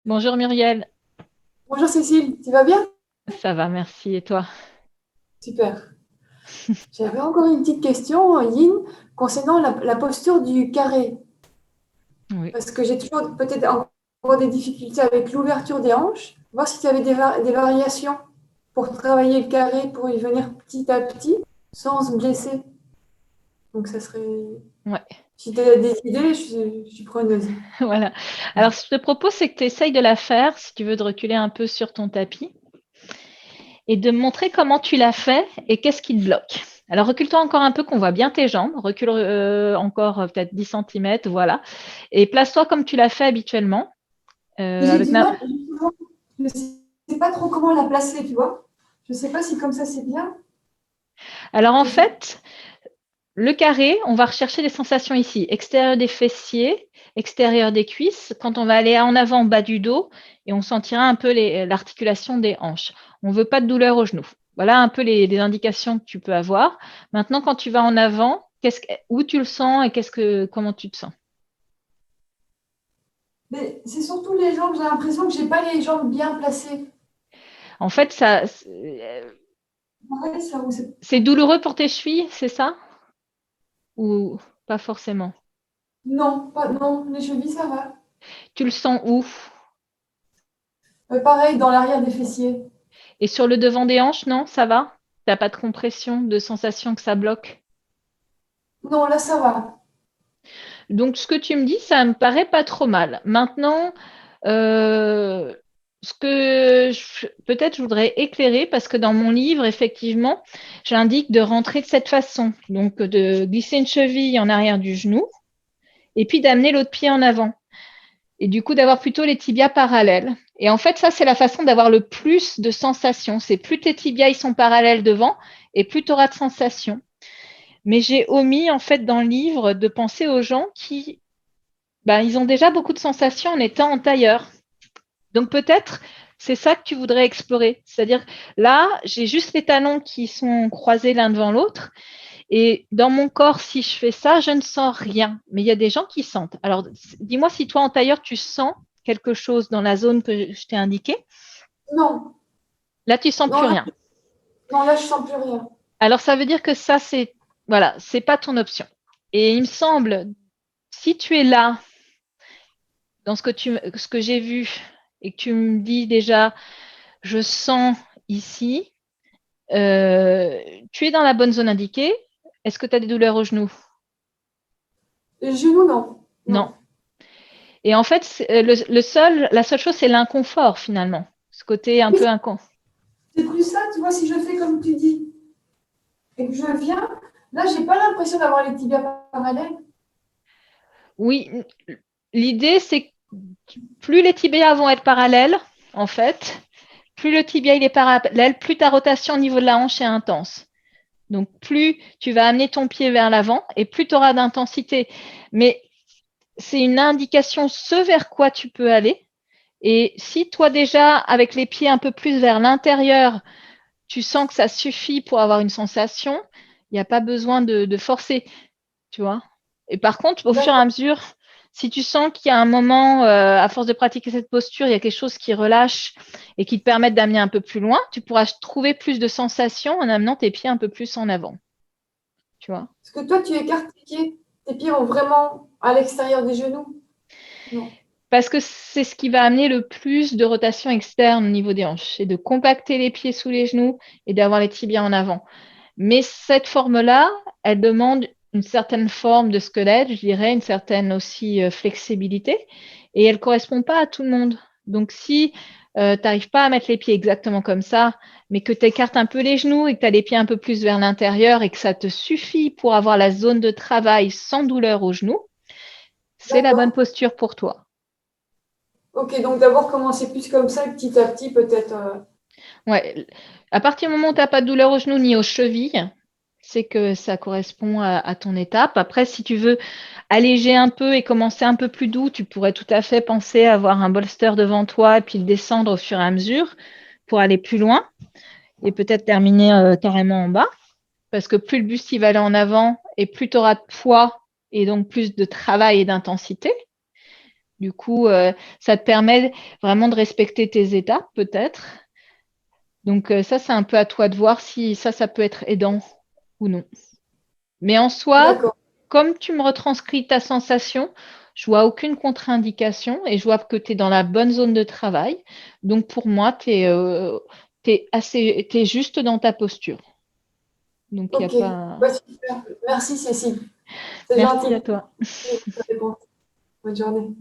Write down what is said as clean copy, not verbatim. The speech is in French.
Bonjour Muriel, Bonjour Cécile, tu vas bien? ça va, merci. Et toi? Super. J'avais encore une petite question, Yin, concernant la posture du carré. Oui. Parce que j'ai toujours peut-être encore des difficultés avec l'ouverture des hanches. Voir si tu avais des variations pour travailler le carré, pour y venir petit à petit, sans se blesser. Donc ça serait... Ouais, Si tu as des idées, je suis preneuse. voilà. Alors, ce que je te propose, c'est que tu essayes de la faire, si tu veux, de reculer un peu sur ton tapis et de me montrer comment tu l'as fait et qu'est-ce qui te bloque. Alors, recule-toi encore un peu, qu'on voit bien tes jambes. Recule encore peut-être 10 centimètres, voilà. Et place-toi comme tu l'as fait habituellement. Mais j'ai Avec du mal, justement, je ne sais pas trop comment la placer, tu vois. Je ne sais pas si comme ça c'est bien. Alors, en Je sais... fait, le carré, on va rechercher les sensations ici, extérieur des fessiers, extérieur des cuisses, quand on va aller en avant, bas du dos, et on sentira un peu l'articulation des hanches. On ne veut pas de douleur au genou. Voilà un peu les indications que tu peux avoir. Maintenant, quand tu vas en avant, où tu le sens et comment tu te sens? Mais c'est surtout les jambes, j'ai l'impression que j'ai pas les jambes bien placées. En fait, Ouais, ça, c'est douloureux pour tes chevilles, c'est ça? Ou pas forcément? non, pas, non, les chevilles, ça va. Tu le sens où? Pareil, dans l'arrière des fessiers. Et sur le devant des hanches, non, ça va? T'as pas de compression, de sensation que ça bloque? Non, là, ça va. Donc, ce que tu me dis, ça me paraît pas trop mal. Maintenant, euh, peut-être je voudrais éclairer, parce que dans mon livre, effectivement, j'indique de rentrer de cette façon. Donc, de glisser une cheville en arrière du genou et puis d'amener l'autre pied en avant. Et du coup, d'avoir plutôt les tibias parallèles. Et en fait, ça, c'est la façon d'avoir le plus de sensations. C'est plus tes tibias ils sont parallèles devant et plus tu auras de sensations. Mais j'ai omis, en fait, dans le livre, de penser aux gens qui ils ont déjà beaucoup de sensations en étant en tailleur. Donc peut-être c'est ça que tu voudrais explorer. C'est-à-dire là, j'ai juste les talons qui sont croisés l'un devant l'autre. Et dans mon corps, si je fais ça, je ne sens rien. Mais il y a des gens qui sentent. Alors dis-moi si toi en tailleur, tu sens quelque chose dans la zone que je t'ai indiquée. Non, Là, tu sens non, plus rien. non, là, je sens plus rien. Alors ça veut dire que ça, c'est pas ton option. Et il me semble, si tu es là, dans ce que j'ai vu, et que tu me dis déjà, je sens ici, tu es dans la bonne zone indiquée. Est-ce que tu as des douleurs au genou? Les genoux, non. Non. Non. Et en fait, la seule chose, c'est l'inconfort finalement. Ce côté un Oui, peu inconfort. c'est plus ça, tu vois, si je fais comme tu dis et que je viens, là, j'ai pas l'impression d'avoir les tibias parallèles. Oui, l'idée, c'est que plus les tibias vont être parallèles, en fait, plus le tibia il est parallèle, plus ta rotation au niveau de la hanche est intense. Donc, plus tu vas amener ton pied vers l'avant et plus tu auras d'intensité. Mais c'est une indication ce vers quoi tu peux aller. Et si toi déjà, avec les pieds un peu plus vers l'intérieur, tu sens que ça suffit pour avoir une sensation, il n'y a pas besoin de forcer, tu vois. Et par contre, au fur et à D'accord. mesure, si tu sens qu'il y a un moment, à force de pratiquer cette posture, il y a quelque chose qui relâche et qui te permet d'amener un peu plus loin, tu pourras trouver plus de sensations en amenant tes pieds un peu plus en avant, tu vois. Parce que toi, tu écartes tes pieds. Tes pieds vont vraiment à l'extérieur des genoux. Non. Parce que c'est ce qui va amener le plus de rotation externe au niveau des hanches, c'est de compacter les pieds sous les genoux et d'avoir les tibias en avant. Mais cette forme-là, elle demande une certaine forme de squelette, je dirais, une certaine aussi flexibilité, et elle ne correspond pas à tout le monde. Donc si tu n'arrives pas à mettre les pieds exactement comme ça, mais que tu écartes un peu les genoux et que tu as les pieds un peu plus vers l'intérieur et que ça te suffit pour avoir la zone de travail sans douleur aux genoux, c'est la bonne D'accord. posture pour toi. Ok, donc d'abord commencer plus comme ça, et petit à petit, peut-être. Ouais. À partir du moment où tu n'as pas de douleur aux genoux ni aux chevilles, c'est que ça correspond à ton étape. Après, si tu veux alléger un peu et commencer un peu plus doux, tu pourrais tout à fait penser à avoir un bolster devant toi et puis le descendre au fur et à mesure pour aller plus loin et peut-être terminer carrément en bas. Parce que plus le buste il va aller en avant et plus tu auras de poids et donc plus de travail et d'intensité. Du coup, ça te permet vraiment de respecter tes étapes, peut-être. Donc, ça, c'est un peu à toi de voir si ça peut être aidant ou non. Mais en soi, D'accord. comme tu me retranscris ta sensation, je vois aucune contre-indication et je vois que tu es dans la bonne zone de travail. Donc, pour moi, tu es juste dans ta posture. Donc, il n'y a Ok. pas. Ouais, super. Merci Cécile. C'est Merci gentil. à toi. Bonne journée.